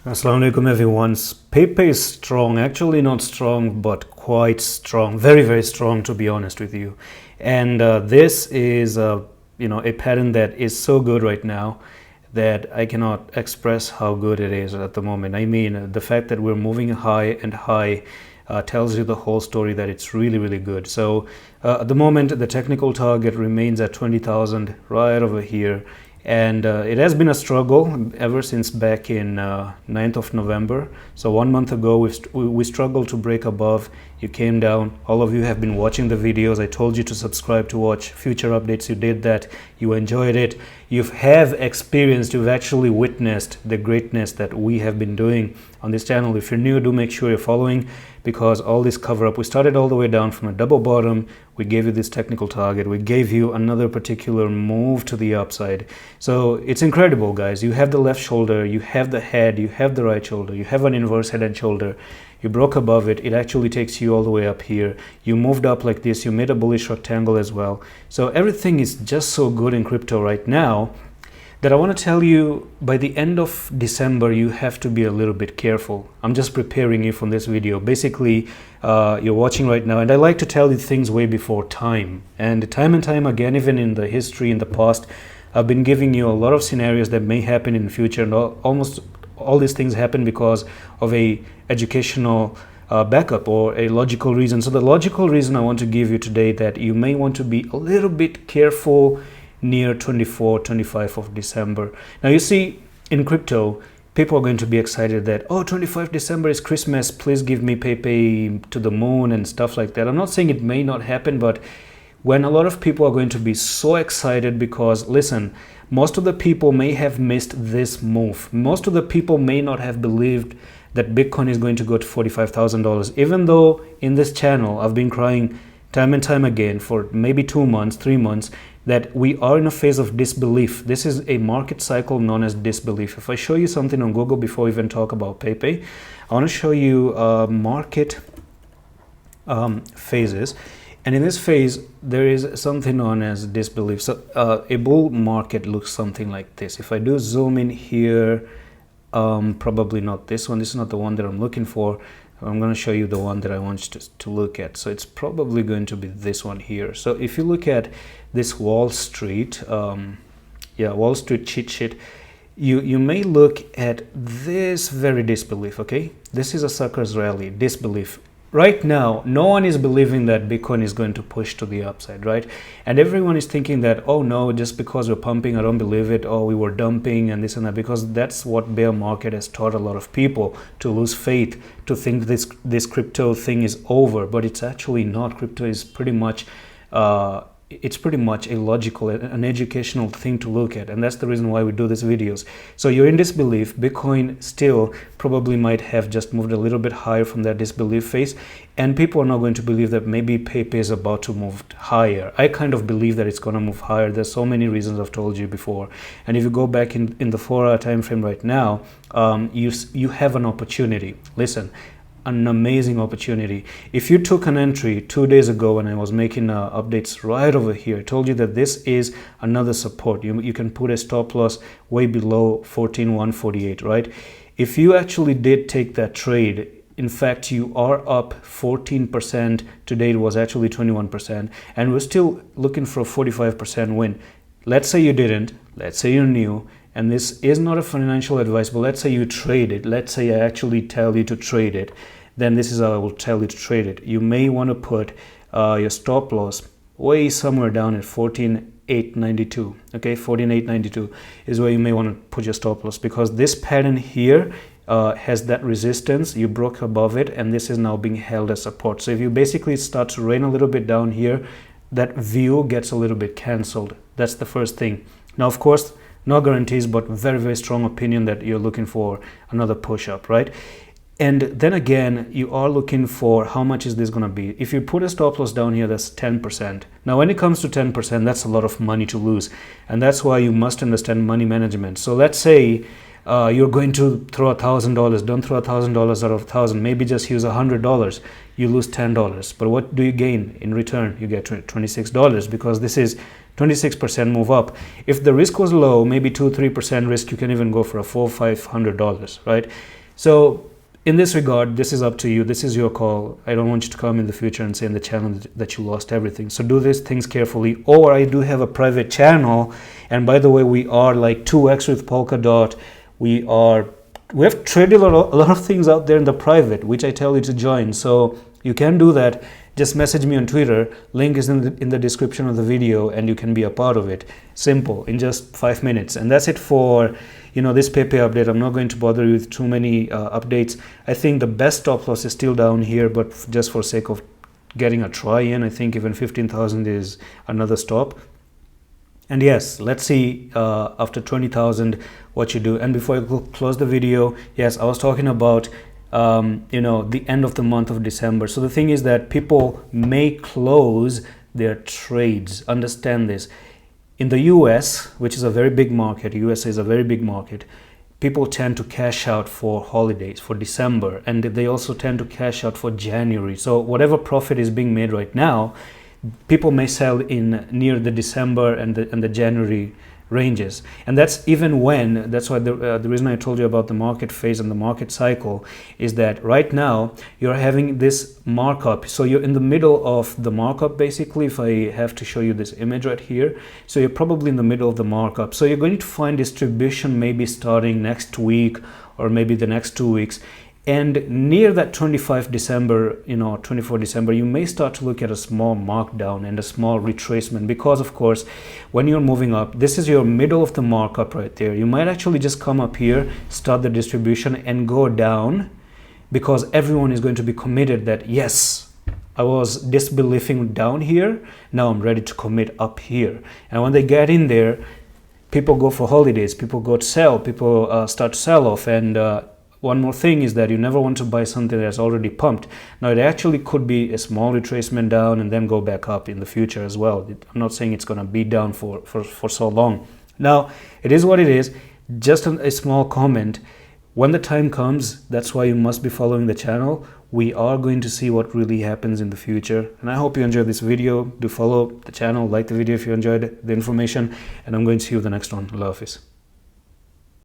Assalamu alaikum everyone. Pepe is strong, actually not strong, but quite strong, very, very strong to be honest with you. And this is, a pattern that is so good right now that I cannot express how good it is at the moment. I mean, the fact that we're moving high and high tells you the whole story that it's really, really good. So at the moment, the technical target remains at 20,000 right over here. And it has been a struggle ever since back in 9th of November. So 1 month ago, we struggled to break above. You came down. All of you have been watching the videos. I told you to subscribe to watch future updates. You did that. You enjoyed it. You've experienced, you've actually witnessed the greatness that we have been doing on this channel. If you're new, do make sure you're following, because all this cover up, we started all the way down from a double bottom. We gave you this technical target. We gave you another particular move to the upside. So it's incredible, guys. You have the left shoulder, you have the head, you have the right shoulder, you have an inverse head and shoulder. You broke above it. It actually takes you all the way up here. You moved up like this. You made a bullish rectangle as well. So everything is just so good in crypto right now that I want to tell you, by the end of December, you have to be a little bit careful. I'm just preparing you from this video. Basically, you're watching right now, and I like to tell you things way before time. And time again, even in the history, in the past, I've been giving you a lot of scenarios that may happen in the future, and almost all these things happen because of a educational backup or a logical reason. So the logical reason I want to give you today, that you may want to be a little bit careful near 25th of December. Now you see, in crypto, people are going to be excited that, oh, 25th December is Christmas, please give me Pepe to the moon and stuff like that. I'm not saying it may not happen, but when a lot of people are going to be so excited, because listen, most of the people may have missed this move. Most of the people may not have believed that Bitcoin is going to go to $45,000, even though in this channel I've been crying time and time again for maybe 2 months, 3 months, that we are in a phase of disbelief. This is a market cycle known as disbelief. If I show you something on Google before we even talk about Pepe, I want to show you market phases. And in this phase, there is something known as disbelief. So a bull market looks something like this. If I do zoom in here, probably not this one. This is not the one that I'm looking for. I'm going to show you the one that I want you to look at. So it's probably going to be this one here. So if you look at this Wall Street, Wall Street cheat sheet, you may look at this very disbelief, okay? This is a sucker's rally, disbelief. Right now, no one is believing that Bitcoin is going to push to the upside, right? And everyone is thinking that, oh no, just because we're pumping, I don't believe it. Oh, we were dumping and this and that, because that's what bear market has taught a lot of people, to lose faith, to think this crypto thing is over. But it's actually not. Crypto is pretty much a logical, an educational thing to look at, and that's the reason why we do these videos. So you're in disbelief. Bitcoin still probably might have just moved a little bit higher from that disbelief phase, and people are not going to believe that maybe Pepe is about to move higher. I kind of believe that it's going to move higher. There's so many reasons I've told you before, and if you go back in the 4-hour time frame right now, you have an opportunity. Listen, an amazing opportunity. If you took an entry 2 days ago when I was making updates right over here, I told you that this is another support. You can put a stop loss way below 14,148, right? If you actually did take that trade, in fact, you are up 14%. Today it was actually 21%, and we're still looking for a 45% win. Let's say you didn't, let's say you're new, and this is not a financial advice, but let's say you trade it. Let's say I actually tell you to trade it. Then this is how I will tell you to trade it. You may want to put your stop loss way somewhere down at 14,892. Okay, 14,892 is where you may want to put your stop loss, because this pattern here has that resistance. You broke above it, and this is now being held as support. So if you basically start to rain a little bit down here, that view gets a little bit cancelled. That's the first thing. Now, of course, no guarantees, but very, very strong opinion that you're looking for another push up, right? And then again, you are looking for how much is this going to be. If you put a stop loss down here, that's 10%. Now, when it comes to 10%, that's a lot of money to lose. And that's why you must understand money management. So let's say you're going to throw $1,000. Don't throw $1,000 out of 1,000. Maybe just use $100. You lose $10. But what do you gain in return? You get $26, because this is 26% move up. If the risk was low, maybe 2-3% risk, you can even go for a $400-500, right? So in this regard, this is up to you. This is your call. I don't want you to come in the future and say in the channel that you lost everything. So do these things carefully. Or I do have a private channel, and by the way, we are like 2x with Polkadot. We have traded a lot of things out there in the private, which I tell you to join. So you can do that. Just message me on Twitter. Link is in the description of the video, and you can be a part of it. Simple, in just 5 minutes. And that's it for this Pepe update. I'm not going to bother you with too many updates. I think the best stop loss is still down here, but just for sake of getting a try in, I think even 15,000 is another stop. And yes, let's see after 20,000 what you do. And before I close the video, yes, I was talking about the end of the month of December. So the thing is that people may close their trades. Understand this. In the US, which is a very big market, USA is a very big market, people tend to cash out for holidays, for December, and they also tend to cash out for January. So whatever profit is being made right now, people may sell in near the December and the January ranges. And that's even when, that's why the reason I told you about the market phase and the market cycle is that right now you're having this markup. So you're in the middle of the markup, basically, if I have to show you this image right here. So you're probably in the middle of the markup. So you're going to find distribution maybe starting next week or maybe the next 2 weeks. And near that 24 December, you may start to look at a small markdown and a small retracement because, of course, when you're moving up, this is your middle of the markup right there. You might actually just come up here, start the distribution and go down because everyone is going to be committed that, yes, I was disbelieving down here. Now I'm ready to commit up here. And when they get in there, people go for holidays, people go to sell, people start to sell off. And one more thing is that you never want to buy something that's already pumped. Now it actually could be a small retracement down and then go back up in the future as well. I'm not saying it's going to be down for so long. Now it is what it is. Just a small comment. When the time comes, that's why you must be following the channel. We are going to see what really happens in the future. And I hope you enjoyed this video. Do follow the channel, like the video if you enjoyed the information, and I'm going to see you in the next one. Allah Hafiz.